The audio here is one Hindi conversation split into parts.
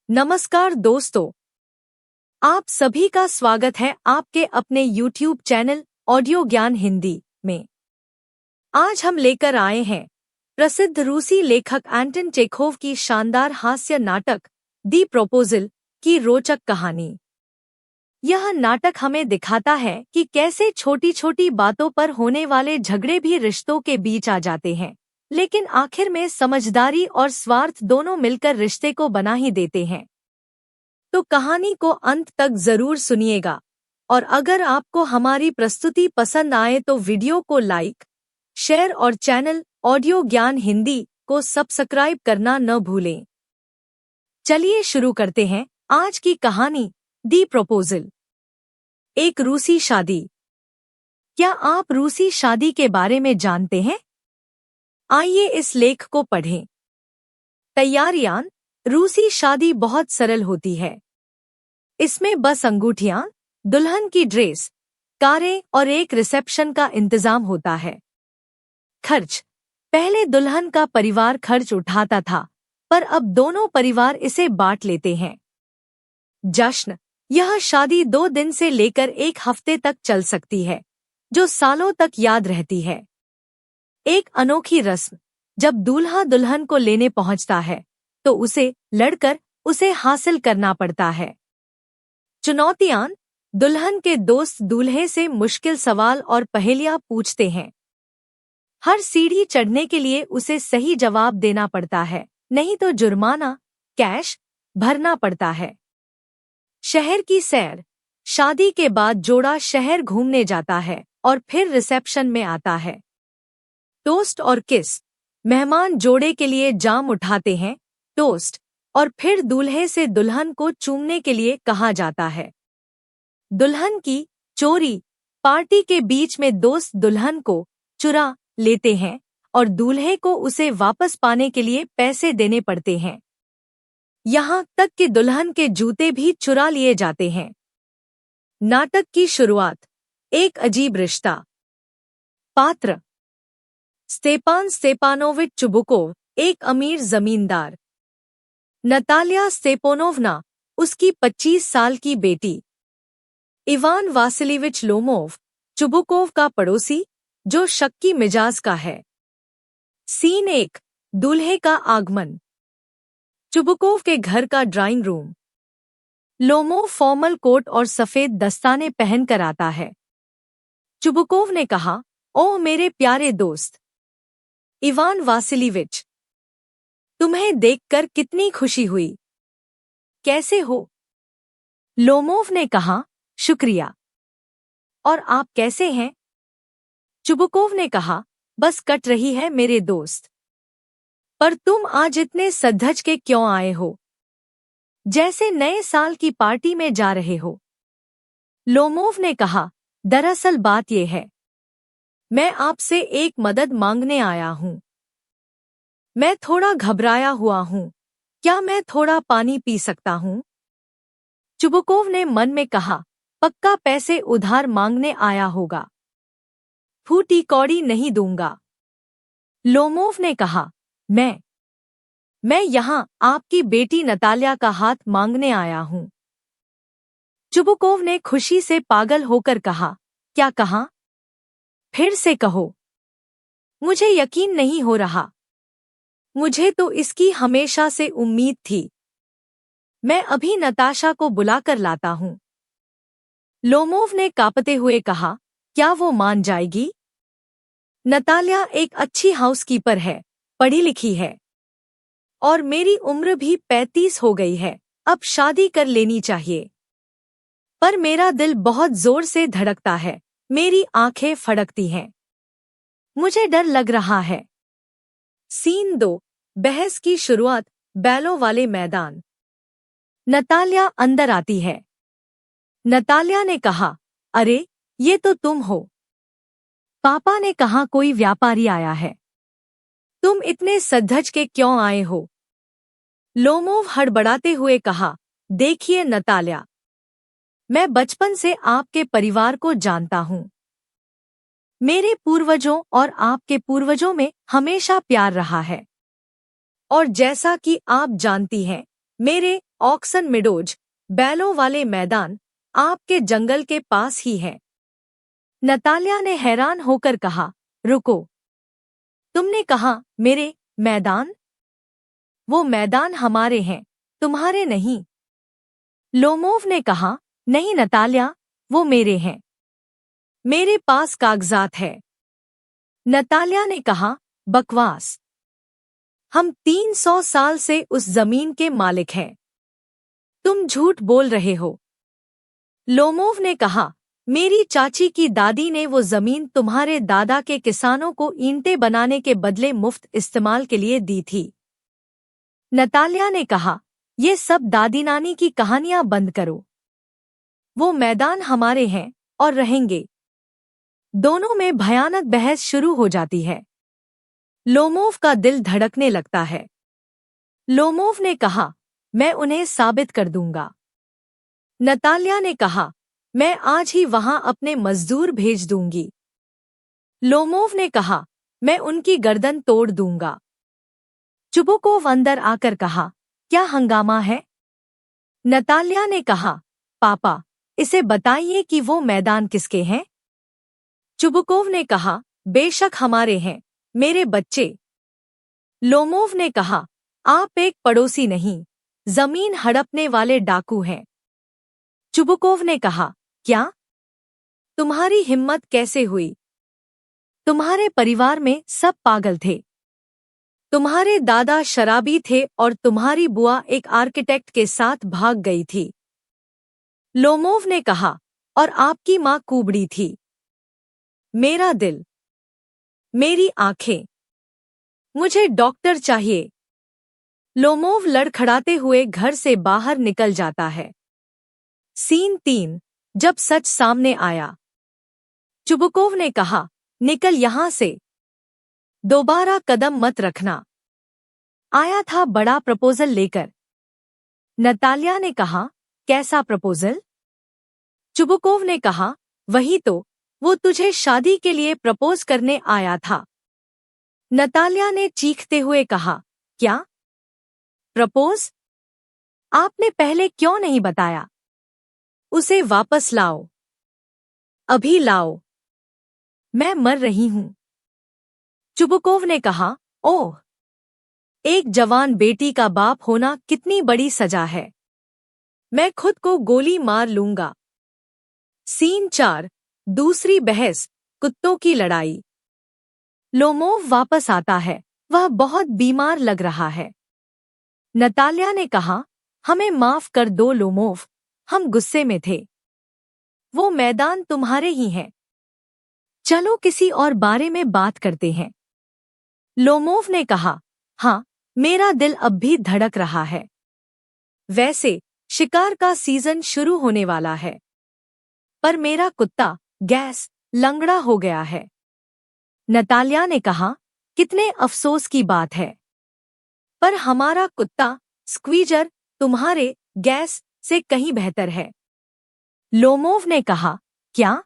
नमस्कार दोस्तों, आप सभी का स्वागत है आपके अपने YouTube चैनल ऑडियो ज्ञान हिंदी में। आज हम लेकर आए हैं प्रसिद्ध रूसी लेखक एंटन चेखोव की शानदार हास्य नाटक दी प्रपोजल की रोचक कहानी। यह नाटक हमें दिखाता है कि कैसे छोटी छोटी बातों पर होने वाले झगड़े भी रिश्तों के बीच आ जाते हैं, लेकिन आखिर में समझदारी और स्वार्थ दोनों मिलकर रिश्ते को बना ही देते हैं। तो कहानी को अंत तक जरूर सुनिएगा, और अगर आपको हमारी प्रस्तुति पसंद आए तो वीडियो को लाइक, शेयर और चैनल ऑडियो ज्ञान हिंदी को सब्सक्राइब करना न भूलें। चलिए शुरू करते हैं आज की कहानी दी प्रपोजल। एक रूसी शादी। क्या आप रूसी शादी के बारे में जानते हैं? आइए इस लेख को पढ़ें। तैयारियां। रूसी शादी बहुत सरल होती है। इसमें बस अंगूठियां, दुल्हन की ड्रेस, कारें और एक रिसेप्शन का इंतजाम होता है। खर्च। पहले दुल्हन का परिवार खर्च उठाता था, पर अब दोनों परिवार इसे बांट लेते हैं। जश्न। यह शादी 2 दिन से लेकर 1 हफ्ते तक चल सकती है, जो सालों तक याद रहती है। एक अनोखी रस्म। जब दूल्हा दुल्हन को लेने पहुंचता है तो उसे लड़कर उसे हासिल करना पड़ता है। चुनौतियां। दुल्हन के दोस्त दूल्हे से मुश्किल सवाल और पहेलियां पूछते हैं। हर सीढ़ी चढ़ने के लिए उसे सही जवाब देना पड़ता है, नहीं तो जुर्माना, कैश भरना पड़ता है। शहर की सैर। शादी के बाद जोड़ा शहर घूमने जाता है और फिर रिसेप्शन में आता है। टोस्ट और किस। मेहमान जोड़े के लिए जाम उठाते हैं, टोस्ट, और फिर दूल्हे से दुल्हन को चूमने के लिए कहा जाता है। दुल्हन की चोरी। पार्टी के बीच में दोस्त दुल्हन को चुरा लेते हैं और दूल्हे को उसे वापस पाने के लिए पैसे देने पड़ते हैं। यहाँ तक कि दुल्हन के जूते भी चुरा लिए जाते हैं। नाटक की शुरुआत। एक अजीब रिश्ता। पात्र। स्टेपान स्टेपानोविच चुबुकोव, एक अमीर जमींदार। नतालिया स्टेपानोवना, उसकी 25 साल की बेटी। इवान वासिलीविच लोमोव, चुबुकोव का पड़ोसी, जो शक्की मिजाज का है। सीन 1। दूल्हे का आगमन। चुबुकोव के घर का drawing room. Lomov formal coat और सफेद दस्ताने पहनकर आता है। चुबुकोव ने कहा, ओह मेरे प्यारे दोस्त इवान वासिलीविच, तुम्हें देखकर कितनी खुशी हुई। कैसे हो? लोमोव ने कहा, शुक्रिया। और आप कैसे हैं? चुबुकोव ने कहा, बस कट रही है मेरे दोस्त। पर तुम आज इतने सज-धज के क्यों आए हो? जैसे नए साल की पार्टी में जा रहे हो। लोमोव ने कहा, दरअसल बात यह है, मैं आपसे एक मदद मांगने आया हूं। मैं थोड़ा घबराया हुआ हूं। क्या मैं थोड़ा पानी पी सकता हूं? चुबुकोव ने मन में कहा, पक्का पैसे उधार मांगने आया होगा। फूटी कौड़ी नहीं दूंगा। लोमोव ने कहा, मैं यहाँ आपकी बेटी नतालिया का हाथ मांगने आया हूँ। चुबुकोव ने खुशी से पागल होकर कहा, क्या कहा? फिर से कहो। मुझे यकीन नहीं हो रहा। मुझे तो इसकी हमेशा से उम्मीद थी। मैं अभी नताशा को बुलाकर लाता हूँ। लोमोव ने कांपते हुए कहा, क्या वो मान जाएगी? नतालिया एक अच्छी हाउसकीपर है, पढ़ी लिखी है, और मेरी उम्र भी 35 हो गई है, अब शादी कर लेनी चाहिए। पर मेरा दिल बहुत जोर से धड़कता है, मेरी आंखें फड़कती हैं। मुझे डर लग रहा है। सीन 2। बहस की शुरुआत। बैलों वाले मैदान। नतालिया अंदर आती है। नतालिया ने कहा, अरे ये तो तुम हो। पापा ने कहा कोई व्यापारी आया है। तुम इतने सज-धज के क्यों आए हो? लोमोव हड़बड़ाते हुए कहा, देखिए नतालिया, मैं बचपन से आपके परिवार को जानता हूँ। मेरे पूर्वजों और आपके पूर्वजों में हमेशा प्यार रहा है। और जैसा कि आप जानती हैं, मेरे ऑक्सन मिडोज, बैलों वाले मैदान, आपके जंगल के पास ही है। नतालिया ने हैरान होकर कहा, रुको, तुमने कहा मेरे मैदान? वो मैदान हमारे हैं, तुम्हारे नहीं। लोमोव ने कहा, नहीं नतालिया, वो मेरे हैं। मेरे पास कागजात है। नतालिया ने कहा, बकवास। हम 300 साल से उस जमीन के मालिक हैं। तुम झूठ बोल रहे हो। लोमोव ने कहा, मेरी चाची की दादी ने वो जमीन तुम्हारे दादा के किसानों को ईंटें बनाने के बदले मुफ्त इस्तेमाल के लिए दी थी। नतालिया ने कहा, ये सब दादी नानी की कहानियां बंद करो। वो मैदान हमारे हैं और रहेंगे। दोनों में भयानक बहस शुरू हो जाती है। लोमोव का दिल धड़कने लगता है। लोमोव ने कहा, मैं उन्हें साबित कर दूंगा। नतालिया ने कहा, मैं आज ही वहां अपने मजदूर भेज दूंगी। लोमोव ने कहा, मैं उनकी गर्दन तोड़ दूंगा। चुबुकोव अंदर आकर कहा, क्या हंगामा है? नतालिया ने कहा, पापा, इसे बताइए कि वो मैदान किसके हैं? चुबुकोव ने कहा, बेशक हमारे हैं, मेरे बच्चे। लोमोव ने कहा, आप एक पड़ोसी नहीं, जमीन हड़पने वाले डाकू हैं। चुबुकोव ने कहा, क्या? तुम्हारी हिम्मत कैसे हुई? तुम्हारे परिवार में सब पागल थे। तुम्हारे दादा शराबी थे और तुम्हारी बुआ एक आर्किटेक्ट के साथ भाग गई थी। लोमोव ने कहा, और आपकी माँ कुबड़ी थी। मेरा दिल, मेरी आंखें, मुझे डॉक्टर चाहिए। लोमोव लड़खड़ाते हुए घर से बाहर निकल जाता है। सीन 3, जब सच सामने आया। चुबुकोव ने कहा, निकल यहां से। दोबारा कदम मत रखना। आया था बड़ा प्रपोजल लेकर। नतालिया ने कहा, कैसा प्रपोजल? चुबुकोव ने कहा, वही तो, वो तुझे शादी के लिए प्रपोज करने आया था। नतालिया ने चीखते हुए कहा, क्या? प्रपोज? आपने पहले क्यों नहीं बताया? उसे वापस लाओ। अभी लाओ। मैं मर रही हूं। चुबुकोव ने कहा, ओह, एक जवान बेटी का बाप होना कितनी बड़ी सजा है। मैं खुद को गोली मार लूंगा। सीन 4, दूसरी बहस, कुत्तों की लड़ाई। लोमोव वापस आता है। वह बहुत बीमार लग रहा है। नतालिया ने कहा, हमें माफ कर दो लोमोव, हम गुस्से में थे। वो मैदान तुम्हारे ही हैं। चलो किसी और बारे में बात करते हैं। लोमोव ने कहा, हाँ, मेरा दिल अब भी धड़क रहा है। वैसे शिकार का सीजन शुरू होने वाला है, पर मेरा कुत्ता गैस लंगड़ा हो गया है। नतालिया ने कहा, कितने अफसोस की बात है। पर हमारा कुत्ता स्क्वीजर तुम्हारे गैस से कहीं बेहतर है। लोमोव ने कहा, क्या?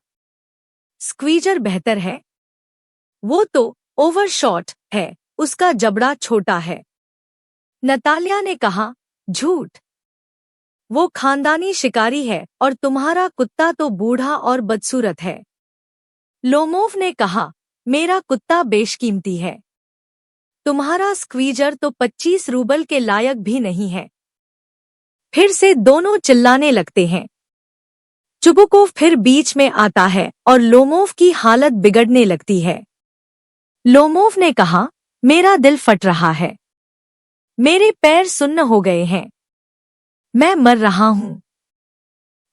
स्क्वीजर बेहतर है? वो तो ओवरशॉट है, उसका जबड़ा छोटा है। नतालिया ने कहा, झूठ। वो खानदानी शिकारी है और तुम्हारा कुत्ता तो बूढ़ा और बदसूरत है। लोमोव ने कहा, मेरा कुत्ता बेशकीमती है। तुम्हारा स्क्वीजर तो 25 रूबल के लायक भी नहीं है। फिर से दोनों चिल्लाने लगते हैं। चुबुकोव फिर बीच में आता है और लोमोव की हालत बिगड़ने लगती है। लोमोव ने कहा, मेरा दिल फट रहा है। मेरे पैर सुन्न हो गए हैं। मैं मर रहा हूं।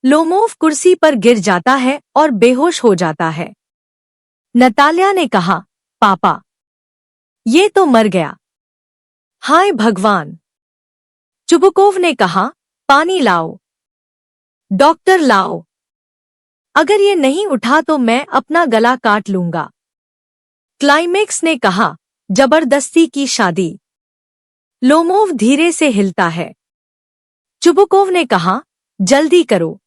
लोमोव कुर्सी पर गिर जाता है और बेहोश हो जाता है। नतालिया ने कहा, पापा, ये तो मर गया। हाय भगवान। चुबुकोव ने कहा, पानी लाओ। डॉक्टर लाओ। अगर ये नहीं उठा तो मैं अपना गला काट लूंगा। क्लाइमेक्स ने कहा, जबरदस्ती की शादी। लोमोव धीरे से हिलता है। चुबुकोव ने कहा, जल्दी करो,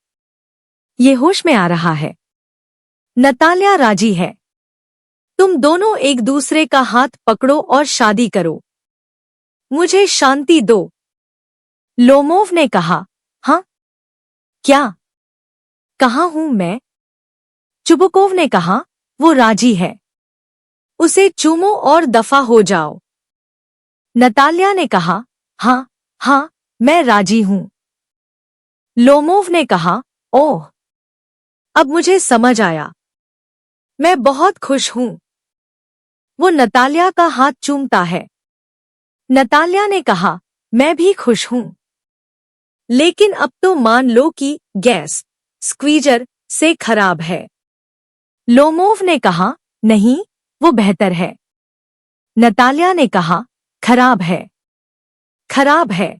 ये होश में आ रहा है। नतालिया राजी है। तुम दोनों एक दूसरे का हाथ पकड़ो और शादी करो। मुझे शांति दो। लोमोव ने कहा, हाँ? क्या? कहाँ हूं मैं? चुबुकोव ने कहा, वो राजी है। उसे चूमो और दफा हो जाओ। नताल्या ने कहा, हाँ, हाँ, मैं राजी हूं। लोमोव ने कहा, ओह, अब मुझे समझ आया। मैं बहुत खुश हूं। वो नताल्या का हाथ चूमता है। नताल्या ने कहा, मैं भी खुश हूं। लेकिन अब तो मान लो कि गैस स्क्वीजर से खराब है। लोमोव ने कहा, नहीं, वो बेहतर है। नताल्या ने कहा, खराब है, खराब है,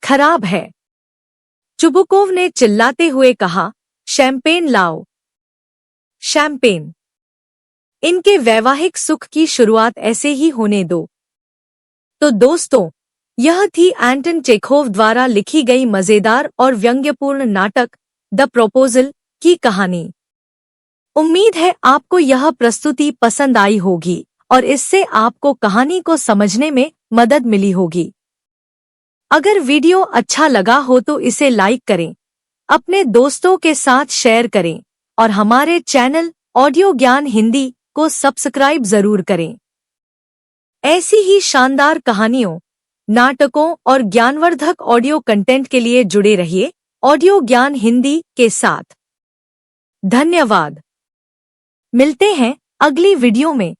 खराब है। चुबुकोव ने चिल्लाते हुए कहा, शैंपेन लाओ, शैंपेन। इनके वैवाहिक सुख की शुरुआत ऐसे ही होने दो। तो दोस्तों, यह थी एंटन चेखोव द्वारा लिखी गई मजेदार और व्यंग्यपूर्ण नाटक द प्रपोजल की कहानी। उम्मीद है आपको यह प्रस्तुति पसंद आई होगी और इससे आपको कहानी को समझने में मदद मिली होगी। अगर वीडियो अच्छा लगा हो तो इसे लाइक करें, अपने दोस्तों के साथ शेयर करें और हमारे चैनल ऑडियो ज्ञान हिंदी को सब्सक्राइब जरूर करें। ऐसी ही शानदार कहानियों, नाटकों और ज्ञानवर्धक ऑडियो कंटेंट के लिए जुड़े रहिए ऑडियो ज्ञान हिंदी के साथ। धन्यवाद। मिलते हैं अगली वीडियो में।